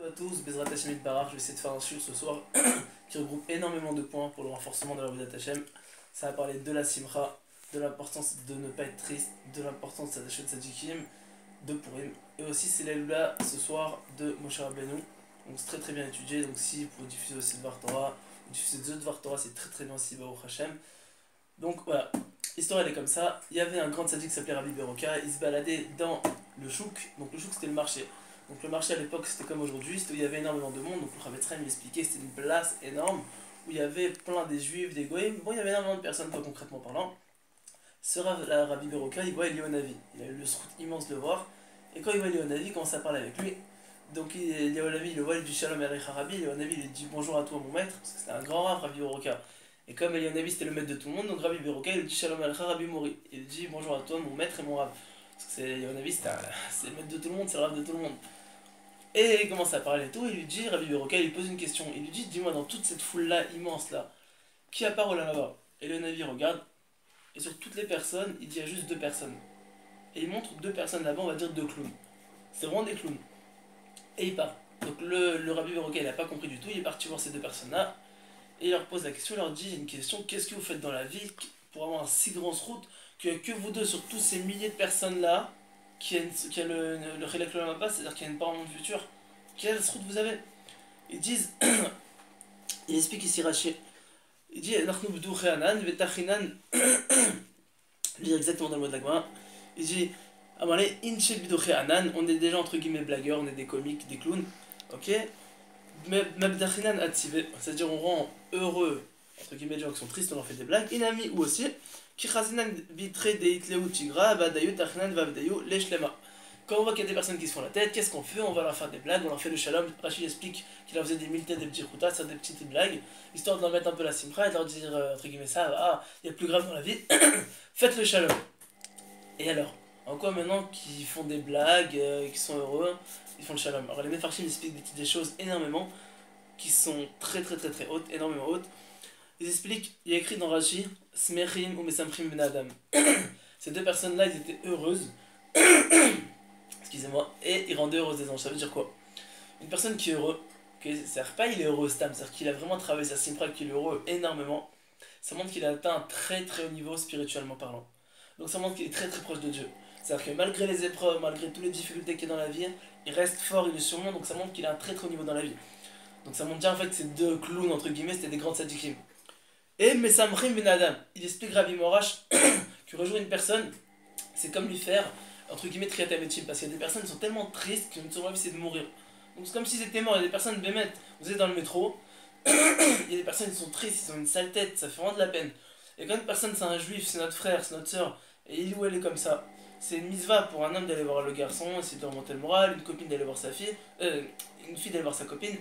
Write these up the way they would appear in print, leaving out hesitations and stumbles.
Bonjour à tous, Bezrat Hashem Itbarach. Je vais essayer de faire un shiur ce soir qui regroupe énormément de points pour le renforcement de la Avodat Hashem. Ça va parler de la Simcha, de l'importance de ne pas être triste, de l'importance de Sadashet Tzadikim, de Purim. Et aussi c'est l'Eloula ce soir de Moshe Rabbeinu. Donc c'est très très bien étudié. Donc si vous diffusez aussi Dvar Torah, vous diffusez deux Dvar Torah, c'est très très bien aussi Baruch Hashem. Donc voilà, l'histoire elle est comme ça. Il y avait un grand tzaddik qui s'appelait Rabbi Beroka. Il se baladait dans le chouk. Donc le chouk c'était le marché. Donc le marché à l'époque c'était comme aujourd'hui, il y avait énormément de monde, donc le Chavetz Chaim il expliquait c'était une place énorme où il y avait plein des juifs, des goïms, bon il y avait énormément de personnes pas concrètement parlant. Ce Rabbi Beroka il voit Elionavi, il a eu le srout immense de le voir, et quand il voit Elionavi il commence à parler avec lui. Donc Elionavi il le voit, il dit Shalom Alecha Rabbi, Elionavi il lui dit bonjour à toi mon maître, parce que c'était un grand rave Rabbi Beroka. Et comme Elionavi c'était le maître de tout le monde, donc Rabbi Beroka il lui dit Shalom Alecha Rabbi Mori, il lui dit bonjour à toi mon maître et mon rave. Parce que Elionavi c'est le maître de tout le monde, c'est le rave de tout le monde. Et il commence à parler et tout, il lui dit, Rabbi Beroka, il lui pose une question. Il lui dit, dis-moi, dans toute cette foule-là, immense là, qui a part au là-bas? Et le Navi regarde, et sur toutes les personnes, il dit, il y a juste deux personnes. Et il montre deux personnes là-bas, on va dire deux clowns. C'est vraiment des clowns. Et il part. Donc le Rabbi Beroka, il n'a pas compris du tout, il est parti voir ces deux personnes-là, et il leur pose la question, il leur dit, une question, qu'est-ce que vous faites dans la vie pour avoir un si grand route que vous deux, sur tous ces milliers de personnes-là, qui a le Chilek Olam Haba, c'est-à-dire qu'il y a une part dans le futur. Quelle route vous avez? Ils disent, il explique ici Rashi, il dit, Nachnu b'douché anan, v'tachinan, il dit exactement dans le mot de la Gemara, il dit, Amalé, inche b'douché anan, on est déjà entre guillemets blagueurs, on est des comiques, des clowns, ok? Mabdachinan atzivé, c'est-à-dire on rend heureux, entre guillemets, les gens qui sont tristes, on leur fait des blagues, inami ou aussi, qui chazinan vitre de itleu tigra, vadayu tachinan vavdayu leshlema. Quand on voit qu'il y a des personnes qui se font la tête, qu'est-ce qu'on fait? On va leur faire des blagues, on leur fait le shalom. Rachid explique qu'il leur faisait des miltés, des petits routas, ça des petites blagues, histoire de leur mettre un peu la simcha et de leur dire, entre guillemets, ça, ah, il y a plus grave dans la vie, faites le shalom. Et alors, en quoi maintenant qu'ils font des blagues, qui sont heureux, ils font le shalom? Alors les Mefarshim expliquent des choses énormément, qui sont très très très très hautes, énormément hautes. Ils expliquent, il y a écrit dans Rashi, Smechim ou Mesamchim ben Adam. Ces deux personnes-là, ils étaient heureuses, excusez-moi, et ils rendaient heureuses des anges. Ça veut dire quoi? Une personne qui est heureux, c'est-à-dire pas il est heureux stam, c'est-à-dire qu'il a vraiment travaillé sa simpra, qu'il est heureux énormément, ça montre qu'il a atteint un très très haut niveau spirituellement parlant. Donc ça montre qu'il est très très proche de Dieu. C'est-à-dire que malgré les épreuves, malgré toutes les difficultés qu'il y a dans la vie, il reste fort, il est surmonte, donc ça montre qu'il a un très très haut niveau dans la vie. Donc ça montre bien en fait que ces deux clowns entre guillemets c'était des grands tzadikim. Et Mesamchim ben Adam, il explique Rabbi Morash que rejoindre une personne, c'est comme lui faire, entre guillemets, triat hametim, parce qu'il y a des personnes qui sont tellement tristes qu'une seule envie c'est de mourir. Donc c'est comme s'ils étaient morts, il y a des personnes bémettes, vous êtes dans le métro, il y a des personnes qui sont tristes, ils ont une sale tête, ça fait vraiment de la peine. Et quand une personne c'est un juif, c'est notre frère, c'est notre soeur, et il ou elle est comme ça, c'est une mitzvah pour un homme d'aller voir le garçon, essayer de remonter le moral, une copine d'aller voir sa fille, une fille d'aller voir sa copine,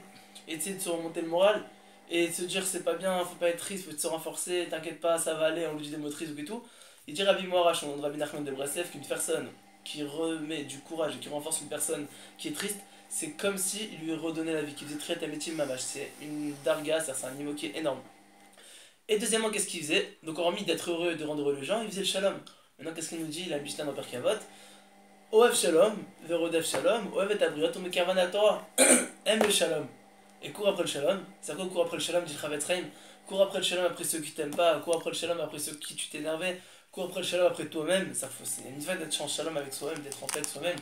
et essayer de se remonter le moral, et de se dire c'est pas bien, faut pas être triste, faut se renforcer, t'inquiète pas, ça va aller, on lui dit des mots tristes ou tout. Il dit Rabbi Morash, au nom de Rabbi Nachman de Breslev, qu'une personne qui remet du courage et qui renforce une personne qui est triste, c'est comme s'il lui redonnait la vie, qu'il faisait très amétim mamash. C'est une darga, c'est un niveau qui est énorme. Et deuxièmement, qu'est-ce qu'il faisait? Donc, hormis d'être heureux et de rendre heureux les gens, il faisait le shalom. Maintenant, qu'est-ce qu'il nous dit? La Mishnah dans Perkei Avot, Oev shalom, verodev shalom, oev et abriot, umekarvan Torah. Aime le shalom et cours après le shalom. C'est quoi cours après le shalom, dit Chavetz Chaim? Cours après le shalom après ceux qui t'aiment pas, cours après le shalom après ceux qui tu t'énervais, cours après le shalom après toi-même. C'est une fois d'être en shalom avec soi-même, d'être en paix avec soi-même.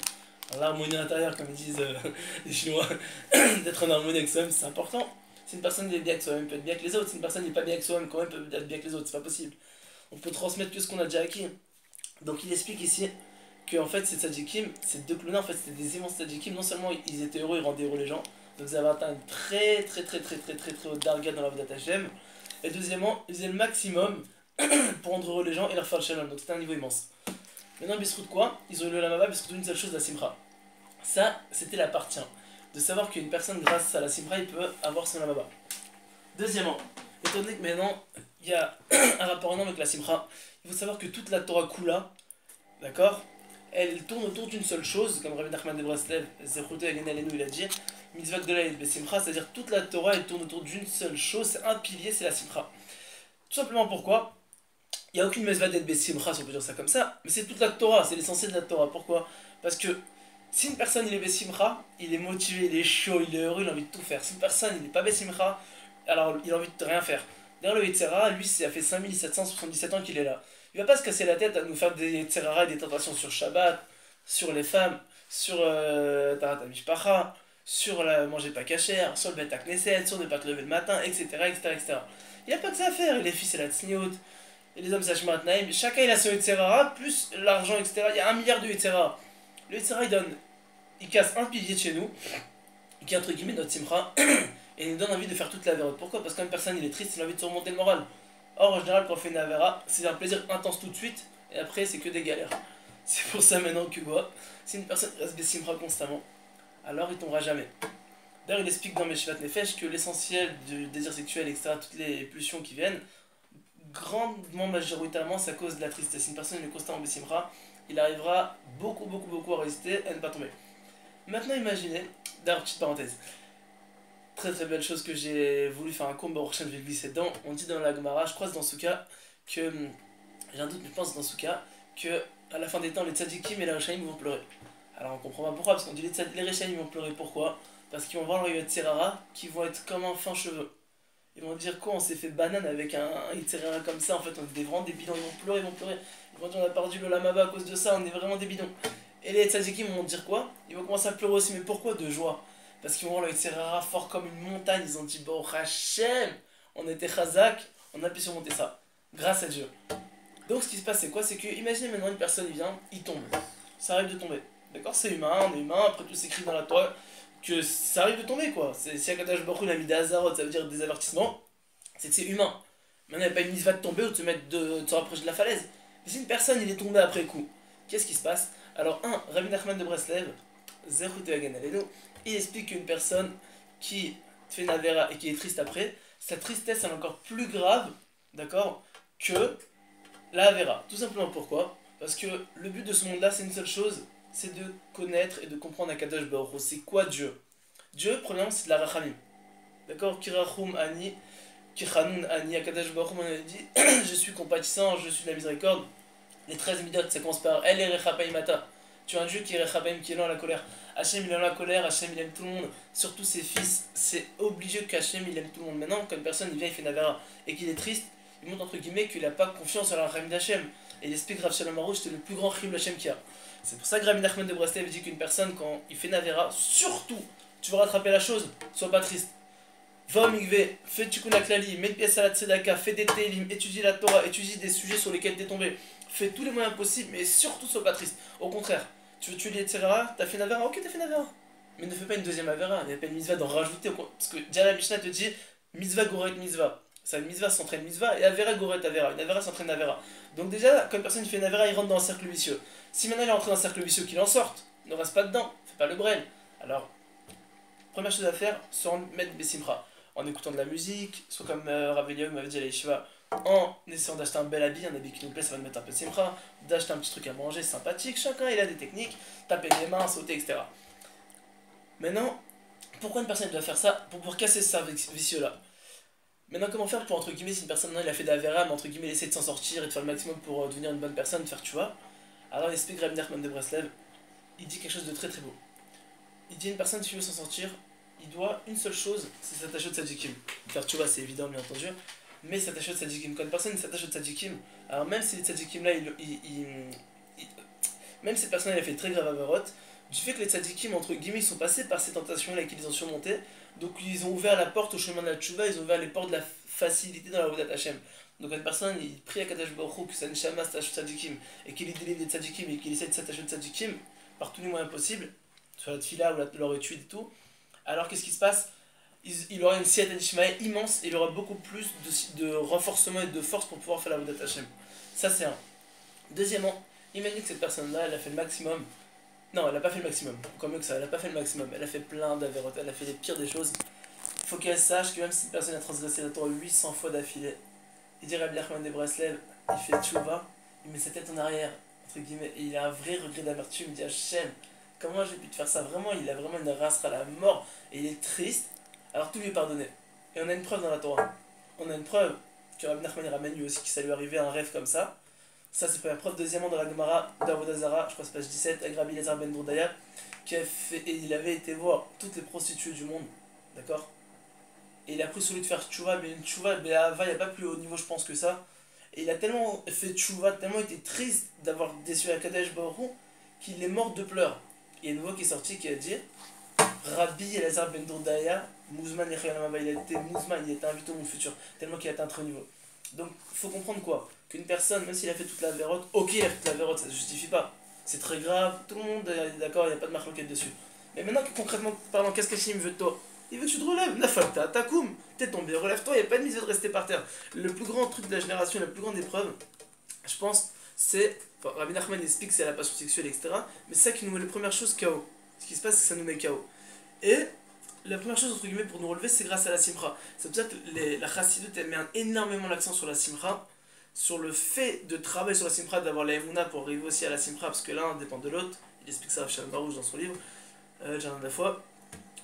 L'harmonie intérieure, comme ils disent les Chinois, d'être en harmonie avec soi-même, c'est important. Si une personne est bien avec soi-même, peut être bien avec les autres. Si une personne n'est pas bien avec soi-même, quand même peut être bien avec les autres, c'est pas possible. On peut transmettre que ce qu'on a déjà acquis. Donc il explique ici que en fait ces tzadikim, ces deux clowns en fait c'était des immenses tzadikim. Non seulement ils étaient heureux, ils rendaient heureux les gens. Donc ils avaient atteint une très très très très très très très haute darga dans la Avodat Hashem. Et deuxièmement, ils faisaient le maximum pour rendre heureux les gens et leur faire le shalom. Donc c'était un niveau immense. Maintenant, biscuit de quoi? Ils ont eu le lamaba biscuit d'une seule chose, la simcha. Ça, c'était la partie 1. De savoir qu'une personne, grâce à la simcha, il peut avoir son lamaba. Deuxièmement, étant donné que maintenant, il y a un rapport énorme avec la simcha, il faut savoir que toute la Torah Kula, d'accord, elle tourne autour d'une seule chose, comme Rabbi Nachman de Breslev, Zechute Elena Elenu, il a dit, mitzvah gdola et besimcha, c'est-à-dire toute la Torah, elle tourne autour d'une seule chose, c'est un pilier, c'est la simcha. Tout simplement pourquoi? Il n'y a aucune mitzvah d'être besimcha, si on peut dire ça comme ça, mais c'est toute la Torah, c'est l'essentiel de la Torah. Pourquoi? Parce que Si une personne il est Bessimcha, il est motivé, il est chaud, il est heureux, il a envie de tout faire. Si une personne il n'est pas Bessimcha, alors il a envie de rien faire. D'ailleurs, le Yetzera, lui, ça fait 5777 ans qu'il est là. Il va pas se casser la tête à nous faire des Yetzerara et des tentations sur Shabbat, sur les femmes, sur Tarat Mishpacha, sur la manger pas cachère, sur le Bet Knesset, sur ne pas te lever le matin, etc. etc., etc. Il n'y a pas que ça à faire. Et les filles, c'est la Tzniut, et les hommes, c'est la Naïm. Chacun, il a son Yetzerara, plus l'argent, etc. Il y a 1 milliard de Yetzerara. Le Yetzera, il casse un pilier de chez nous, qui est entre guillemets notre Simcha, et il nous donne envie de faire toute la vérote. Pourquoi? Parce qu'une personne il est triste, il a envie de se remonter le moral. Or, en général, quand on fait une Avera, c'est un plaisir intense tout de suite, et après, c'est que des galères. C'est pour ça maintenant que quoi, si une personne reste Bessimra constamment, alors il tombera jamais. D'ailleurs, il explique dans Meshivat Nefesh que l'essentiel du désir sexuel, etc., toutes les pulsions qui viennent, grandement majoritairement, c'est à cause de la tristesse. Si une personne est constamment Bessimra, il arrivera beaucoup, beaucoup, beaucoup à résister et à ne pas tomber. Maintenant, imaginez, d'ailleurs, petite parenthèse, très très belle chose que j'ai voulu faire un combat au prochain, je vais glisser dedans. On dit dans la Gemara, je crois que dans ce cas, que j'ai un doute, mais je pense dans ce cas, que à la fin des temps, les tzadikim et les rechaïm vont pleurer. Alors on comprend pas pourquoi, parce qu'on dit les rechaïm vont pleurer, pourquoi? Parce qu'ils vont voir leur Yetzerara qui vont être comme un fin cheveu. Ils vont dire quoi? On s'est fait banane avec un Yetzerara comme ça, en fait on est vraiment des bidons, ils vont pleurer, ils vont pleurer. Ils vont dire on a perdu le lamaba à cause de ça, on est vraiment des bidons. Et les tzadikim vont dire quoi? Ils vont commencer à pleurer aussi, mais pourquoi? De joie. Parce qu'ils vont voir le Yetzerara fort comme une montagne, ils ont dit bon Hachem, on était chazak, on a pu surmonter ça. Grâce à Dieu. Donc ce qui se passe c'est quoi? C'est que imaginez maintenant une personne il vient, il tombe. Ça arrive de tomber. D'accord? C'est humain, on est humain, après tout c'est écrit dans la Torah que ça arrive de tomber quoi. Si Akadash Baruch Hu a mis des hazarot, ça veut dire des avertissements, c'est que c'est humain. Maintenant il n'y a pas une mitzvah de tomber ou de te rapprocher de la falaise. Mais si une personne il est tombé après coup, qu'est-ce qui se passe? Alors Rabbi Nachman de Breslev, Zechut Hagen Alenu, il explique qu'une personne qui fait une avera et qui est triste après, sa tristesse elle est encore plus grave, d'accord, que la avera. Tout simplement pourquoi? Parce que le but de ce monde-là, c'est une seule chose, c'est de connaître et de comprendre Akadosh Baruch Hu. C'est quoi Dieu? Dieu, premièrement, c'est de la rachamim. D'accord? Kirachum ani, kichanun ani, Akadosh Baruch Hu m'en a dit, je suis compatissant, je suis de la miséricorde. Les 13 midot, ça commence par El Erechapaimata. Tu as un Dieu qui est Rechapaim, qui est lent à la colère. Hachem il est lent à la colère, Hachem il aime tout le monde, surtout ses fils. C'est obligé qu'Hachem il aime tout le monde. Maintenant, quand une personne il vient, il fait Navera et qu'il est triste, il montre entre guillemets qu'il n'a pas confiance en la Rahim d'Hachem. Et il explique Rav Shalom Arouch, c'est le plus grand Rahim d'Hachem qu'il y a. C'est pour ça que Rabbi Nachman de Breslev dit qu'une personne, quand il fait Navera, surtout, tu veux rattraper la chose, sois pas triste. Va au mikvé, fais Tikkun HaKlali, mets pièce à la tzedaka, fais des télim, étudie la Torah, étudie des sujets sur lesquels t'es tombé. Fais tous les moyens possibles, mais surtout sois pas triste. Au contraire, tu veux tuer les Tzerara, t'as fait une Avera, ok t'as fait une Avera. Mais ne fais pas une deuxième Avera, il n'y a pas une mitzvah d'en rajouter. Parce que déjà la Mishnah te dit mitzvah goret mitzvah. Ça, une mitzvah s'entraîne mitzvah et Avera goret Avera. Une Avera s'entraîne Avera. Donc déjà, quand une personne fait une Avera, il rentre dans un cercle vicieux. Si maintenant il est rentré dans un cercle vicieux, qu'il en sorte, ne reste pas dedans, fais pas le brel. Alors, première chose à faire, se mettre Bessimra. En écoutant de la musique, soit comme Rav Eliaou m'avait dit à la Yeshiva, en essayant d'acheter un bel habit, un habit qui nous plaît, ça va nous mettre un peu de simcha, d'acheter un petit truc à manger, sympathique, chacun il a des techniques, taper des mains, sauter, etc. Maintenant, pourquoi une personne doit faire ça? Pour pouvoir casser ce cercle vicieux-là. Maintenant, comment faire pour, entre guillemets, si une personne, non, il a fait d'Avera, mais entre guillemets, il essaie de s'en sortir et de faire le maximum pour devenir une bonne personne, de faire tu vois. Alors, il explique Rabbi Nachman de Breslev, il dit quelque chose de très très beau. Il dit une personne qui veut s'en sortir, il doit une seule chose, c'est s'attacher au tzadikim. Faire tu vois, c'est évident, bien entendu. Mais s'attacher au tzadikim. Quand une personne s'attache au tzadikim, alors même si les tzadikim là, même si cette personne elle a fait très grave avarot, du fait que les tzadikim, entre guillemets, ils sont passés par ces tentations là et qu'ils ont surmonté, donc ils ont ouvert la porte au chemin de la tchouva, ils ont ouvert les portes de la facilité dans la Avodat Hashem. Donc quand une personne il prie à Kadosh Baruch Hu que sa neshama s'attache au tzadikim et qu'il est délivre des tzadikim et qu'il essaie de s'attacher au tzadikim par tous les moyens possibles, soit la tfila ou leur étude et tout, alors qu'est-ce qui se passe? Il aura une siyata d'Ishmael immense et il aura beaucoup plus de renforcement et de force pour pouvoir faire la Avodat Hashem. Ça c'est un. Deuxièmement, imaginez que cette personne-là, elle a fait le maximum. Non, elle n'a pas fait le maximum. Encore mieux que ça, elle n'a pas fait le maximum. Elle a fait plein d'avérotes, elle a fait les pires des choses. Il faut qu'elle sache que même si une personne a transgressé la Torah 800 fois d'affilée, il dit Rabbi Nachman de Breslev, il fait tchouva, il met sa tête en arrière, entre guillemets, et il a un vrai regret d'amertume, il dit Hachem, comment j'ai pu te faire ça? Vraiment, il a vraiment une race à la mort, et il est triste. Alors tout lui est pardonné. Et on a une preuve dans la Torah. On a une preuve que Rabbi Nachman ramène lui aussi, que ça lui arrivait un rêve comme ça. Ça, c'est pas la preuve. Deuxièmement, dans la Gemara d'Avodah Zarah, je crois que c'est page 17, avec Rabbi Elazar ben Dourdaya, et il avait été voir toutes les prostituées du monde, d'accord. Et il a pris sur lui de faire tchouva, mais une tchouva, il n'y a pas plus haut niveau, je pense, que ça. Et il a tellement fait tchouva, tellement été triste d'avoir déçu Akadosh Baruch Hu, qu'il est mort de pleurs. Il y a une voix qui est sortie qui a dit Rabbi Elazar ben Dourdaya, Mouzman et Chayanamaba, il a été Mouzman, il a été invité au monde futur, tellement qu'il a atteint un très haut niveau. Donc, il faut comprendre quoi. Qu'une personne, même s'il a fait toute la vérote, ok, il a fait toute la vérote, ça ne justifie pas. C'est très grave, tout le monde est d'accord, il n'y a pas de marloquette dessus. Mais maintenant, concrètement parlant, qu'est-ce qu'Hachem veut de toi? Il veut que tu te relèves, Nafalta, Takoum, t'es tombé, relève-toi, il n'y a pas de mise de rester par terre. Le plus grand truc de la génération, la plus grande épreuve, je pense, c'est. Enfin, Rabbi Nachman explique que c'est la passion sexuelle, etc. Mais c'est ça qui nous met la première chose KO. Ce qui se passe, c'est que ça nous met KO. Et la première chose, entre guillemets, pour nous relever, c'est grâce à la simra. C'est pour ça que la Chassidut, elle met énormément l'accent sur la simra, sur le fait de travailler sur la simra, d'avoir la Emouna pour arriver aussi à la simra, parce que l'un dépend de l'autre. Il explique ça à Shalom Baruch dans son livre, Jardin de la foi.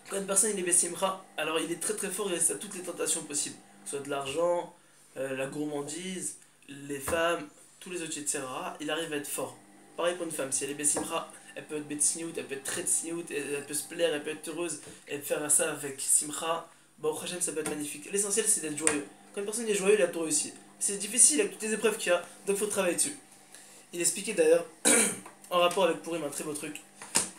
Quand une personne il est simra, alors il est très très fort, il reste à toutes les tentations possibles, que ce soit de l'argent, la gourmandise, les femmes, tous les autres, etc. Il arrive à être fort. Pareil pour une femme, si elle est bessimra, elle peut être betsniout, elle peut être très tsniout, elle peut se plaire, elle peut être heureuse, et faire ça avec simra, bah au Hachem ça peut être magnifique. L'essentiel c'est d'être joyeux. Quand une personne est joyeuse, elle a tout réussi. C'est difficile avec toutes les épreuves qu'il y a, donc il faut travailler dessus. Il expliquait d'ailleurs, en rapport avec Purim, un très beau truc.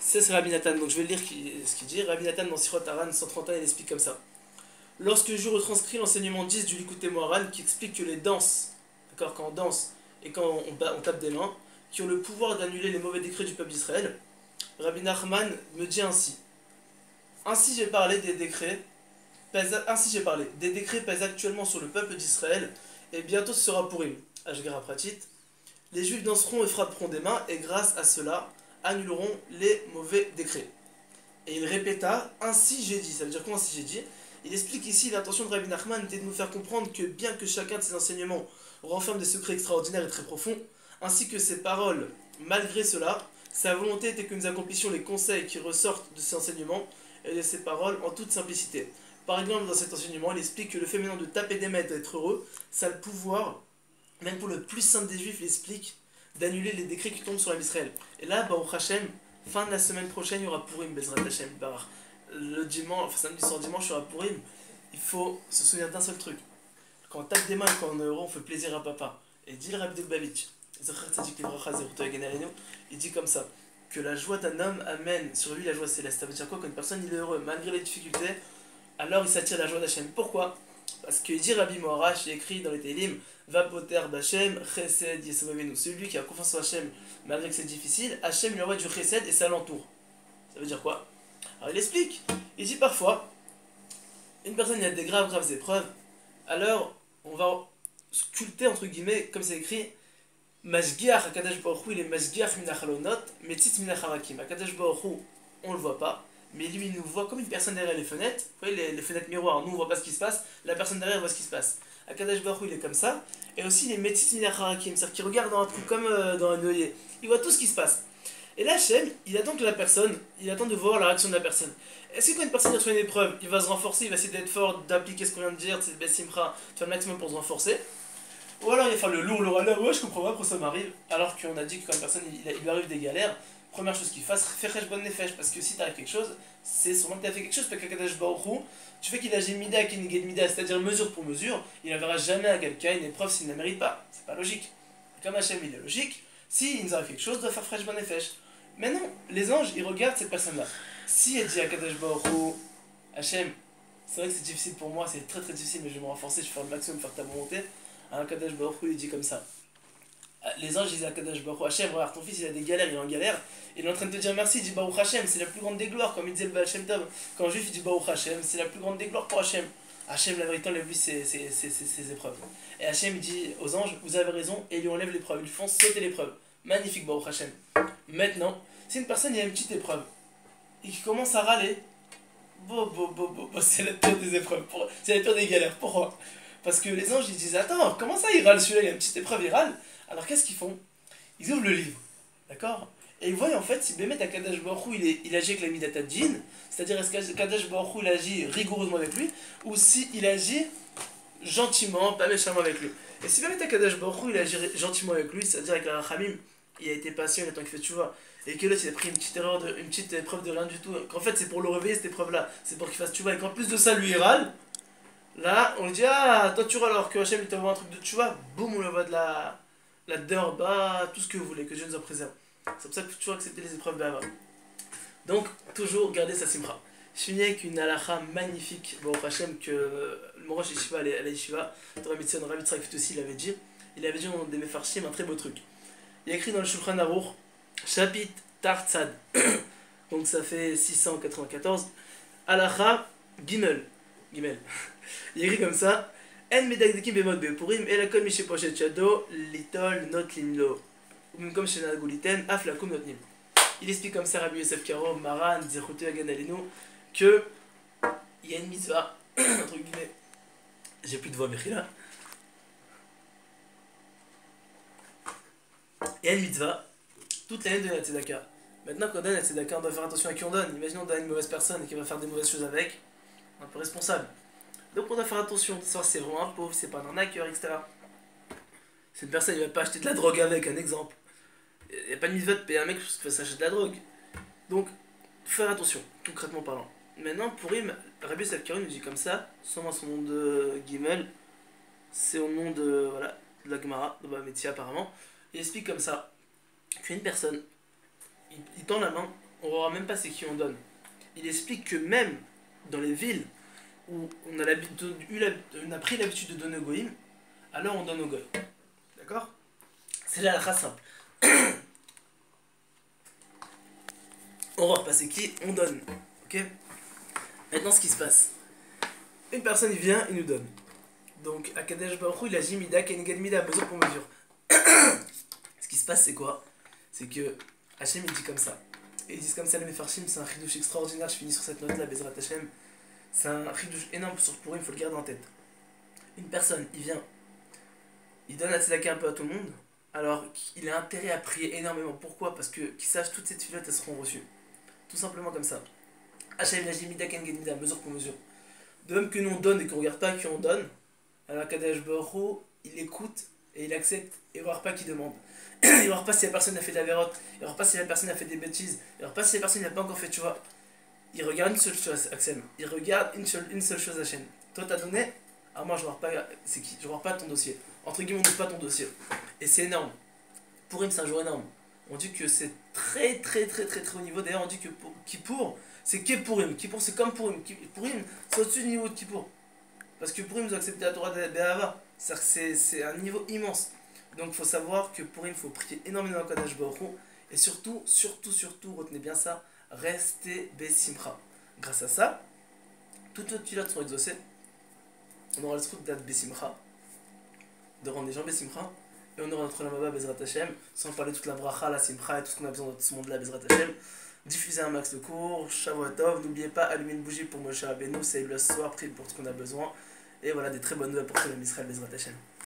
Ça c'est Rabbi Nathan, donc je vais lire ce qu'il dit. Rabbi Nathan dans Sirot Haran 131, il explique comme ça. Lorsque je retranscris l'enseignement 10 du Likutei Moharan qui explique que les danses, d'accord, quand on danse et quand on tape des mains, qui ont le pouvoir d'annuler les mauvais décrets du peuple d'Israël, Rabbi Nachman me dit ainsi. Ainsi j'ai parlé des décrets, pèsent actuellement sur le peuple d'Israël, et bientôt ce sera Purim. Ashgara Pratit. Les Juifs danseront et frapperont des mains, et grâce à cela, annuleront les mauvais décrets. Et il répéta, ainsi j'ai dit. Ça veut dire quoi ainsi j'ai dit? Il explique ici l'intention de Rabbi Nachman était de nous faire comprendre que bien que chacun de ses enseignements renferme des secrets extraordinaires et très profonds, ainsi que ses paroles, malgré cela, sa volonté était que nous accomplissions les conseils qui ressortent de ses enseignements et de ses paroles en toute simplicité. Par exemple, dans cet enseignement, il explique que le fait maintenant de taper des mains et d'être heureux, ça a le pouvoir, même pour le plus simple des juifs, il explique, d'annuler les décrets qui tombent sur l'Israël. Et là, Baruch Hashem, fin de la semaine prochaine, il y aura Purim, Bezrat Hashem, Baruch. Le dimanche, enfin samedi soir dimanche, il y aura Purim. Il faut se souvenir d'un seul truc. Quand on tape des mains et quand on est heureux, on fait plaisir à papa. Et dit le Rabbi de Lubavitch, il dit comme ça, que la joie d'un homme amène sur lui la joie céleste. Ça veut dire quoi? Quand une personne il est heureux, malgré les difficultés, alors il s'attire la joie d'Hachem. Pourquoi? Parce que dit Rabbi Moharach, il écrit dans les Télim, Va poter b'Hachem, chesed yesomavenu. Celui qui a confiance en Hachem, malgré que c'est difficile, Hachem lui envoie du chesed et ça l'entoure. Ça veut dire quoi? Alors il explique, il dit parfois, une personne il a des graves épreuves, alors on va sculpter entre guillemets, comme c'est écrit, Mashgiach Akadosh Baruch Hu, il est Mashgiach minachalonot, metzit minacharakim. Akadosh Baruch Hu, on le voit pas, mais lui il nous voit comme une personne derrière les fenêtres. Vous voyez les fenêtres miroirs, nous on voit pas ce qui se passe, la personne derrière voit ce qui se passe. Akadosh Baruch Hu il est comme ça, et aussi il est metzit minacharakim, c'est-à-dire qu'il regarde dans un truc comme dans un œillet, il voit tout ce qui se passe. Et là Hachem, il attend que la personne, il attend de voir la réaction de la personne. Est-ce que quand une personne reçoit une épreuve, il va se renforcer, il va essayer d'être fort, d'appliquer ce qu'on vient de dire, c'est Bessimcha, faire le maximum pour se renforcer? Ou alors il va faire le lourd, le râleur, ouais je comprends pas pourquoi ça m'arrive. Alors qu'on a dit que quand une personne il lui arrive des galères, première chose qu'il fasse, fais bonne nefesh, parce que si t'arrive quelque chose, c'est sûrement que t'as fait quelque chose, parce que Kadosh Baruch Hu, tu fais qu'il agit mida kineged mida, c'est-à-dire mesure pour mesure, il n'enverra jamais à quelqu'un une épreuve s'il ne la mérite pas. C'est pas logique. Comme Hachem il est logique, s'il nous arrive quelque chose, il doit faire fresh bonne nefesh. Mais non, les anges ils regardent cette personne-là. Si elle dit à Kadosh Baruch Hu, Hachem, c'est vrai que c'est difficile pour moi, c'est très très difficile, mais je vais me renforcer, je vais faire le maximum, faire ta volonté. Un Kadosh Baruch Hu il dit comme ça. Les anges disent à Kadosh Baruch Hu, Hachem, regarde ton fils il a des galères, il est en galère. Il est en train de te dire merci, il dit Baruch Hachem, c'est la plus grande des gloires, comme il disait le Baal Shem Tov. Quand un juif il dit Baruch Hachem, c'est la plus grande des gloires pour Hachem. Hachem, la vérité, enlève lui ses épreuves. Et Hachem il dit aux anges, vous avez raison, et il lui enlève l'épreuve, ils lui font sauter l'épreuve. Magnifique Baruch Hachem. Maintenant, si une personne il a une petite épreuve, et qui commence à râler, c'est la pire des épreuves, c'est la pire des galères. Pourquoi? Parce que les anges ils disent attends, comment ça il râle celui-là, il a une petite épreuve, il râle. Alors qu'est-ce qu'ils font? Ils ouvrent le livre, d'accord? Et ils voient en fait si Bémet Akadosh Baruch Hu il agit avec la Midat Hadin, c'est-à-dire est-ce qu'Akadosh Baruch Hu il agit rigoureusement avec lui, ou si il agit gentiment, pas méchamment avec lui. Et si jamais Kadosh Baruch Hu, il a géré gentiment avec lui, c'est-à-dire avec la Rachamim, il a été patient, il a tant qu'il fait tu vois, et que l'autre il a pris une petite erreur, une petite épreuve de rien du tout, qu'en fait c'est pour le réveiller cette épreuve-là, c'est pour qu'il fasse tu vois, et qu'en plus de ça lui il râle, là on lui dit ah toi tu râles alors que Hachem il t'envoie un truc de tu vois, boum on le voit de la dehors, bah tout ce que vous voulez, que Dieu nous en préserve. C'est pour ça qu'il faut toujours accepter les épreuves d'avant. Donc toujours garder sa simra. Je finis avec une halakha magnifique, bon Hachem, que le Morosh Yeshiva, à la Yeshiva, Torah Mitzvah, Rav Yitzhak aussi, il avait dit dans des Mefarshim un très beau truc. Il y a écrit dans le Shulchan Aruch, chapitre Tartzad, donc ça fait 694, halakha Gimel. Gimel. Il y a écrit comme ça, En medagdekim bemot bepurim, elakol mishe pochet shado, litol not limlo. Ou même comme chez Naguliten, af lakum not nim. Il explique comme ça Rabbi Yosef Karo, Maran, Zechute Hagan Alenu, que il y a une mitzvah, entre guillemets, j'ai plus de voix, Mechila. Il y a une mitzvah, toute l'année de la Tzedaka. Maintenant, quand on donne la Tzedaka, on doit faire attention à qui on donne. Imaginons on donne à une mauvaise personne et qu'il va faire des mauvaises choses avec, on est un peu responsable. Donc on doit faire attention, de savoir si c'est vraiment un pauvre, si c'est pas un arnaqueur, etc. Si une personne ne va pas acheter de la drogue avec, un exemple. Il n'y a pas de mitzvah de payer un mec parce qu'il s'achète de la drogue. Donc, faire attention, concrètement parlant. Maintenant, pour Im, Rabbi Yosef Karo nous dit comme ça, sans son nom de Gimel, c'est au nom de, voilà, de la Gemara, de Bamétia apparemment. Il explique comme ça qu'une personne, il tend la main, on ne verra même pas c'est qui on donne. Il explique que même dans les villes où on a pris l'habitude de donner au Goïm, alors on donne au Goïm. D'accord? C'est là la phrase simple. On va repasser qui on donne. Ok? Maintenant, ce qui se passe. Une personne, il vient, il nous donne. Donc, à Kadesh Baruch Hu, il a dit Mida, Kenegad Mida, mesure pour mesure. Ce qui se passe, c'est quoi? C'est que Hachem, il dit comme ça. Et ils disent comme ça, les Mefarshim, c'est un chidouche extraordinaire. Je finis sur cette note-là, Bezrat Hachem. C'est un chidouche énorme sur Purim, il faut le garder en tête. Une personne, il vient, il donne la tzedaka un peu à tout le monde. Alors, il a intérêt à prier énormément. Pourquoi? Parce que qu'il sache toutes ces filottes, elles seront reçues. Tout simplement comme ça. Hachem il a dit Mida Kenegad Mida, mesure pour mesure. De même que nous on donne et qu'on ne regarde pas à qui on donne, alors Kadesh Baruch Hu, il écoute et il accepte et il ne regarde pas qui demande. Il ne regarde pas si la personne a fait de la vérote, il ne regarde pas si la personne a fait des bêtises, il ne regarde pas si la personne n'a pas encore fait, tu vois. Il regarde une seule chose, Axel. Il regarde une seule chose, Hachem. Toi t'as donné, alors moi je ne regarde pas c'est qui, je regarde pas ton dossier. Entre guillemets, on ne pas ton dossier. Et c'est énorme. Purim, c'est un jour énorme. On dit que c'est très haut niveau. D'ailleurs, on dit que Kippour, c'est Kippurim. Kippour, c'est comme Purim. Purim, c'est au-dessus du niveau de Kippour. Parce que Purim, ils ont accepté la Torah de Béhava. C'est un niveau immense. Donc, il faut savoir que Purim, il faut prier énormément dans le Kadosh Baruch Hu. Et surtout, retenez bien ça, restez Besimcha. Grâce à ça, toutes nos pilotes sont exaucées. On aura le truc d'être Besimcha, de rendre les gens Besimcha. Et on aura notre Lamaba Bezrat Hashem, sans parler de toute la bracha, la simcha et tout ce qu'on a besoin dans ce monde-là, Bezrat Hashem. Diffusez un max de cours, Shavuotov, n'oubliez pas, allumer une bougie pour Moshe Rabbeinu, c'est le soir, priez pour ce qu'on a besoin. Et voilà, des très bonnes nouvelles pour tout le Israël, Bezrat Hashem.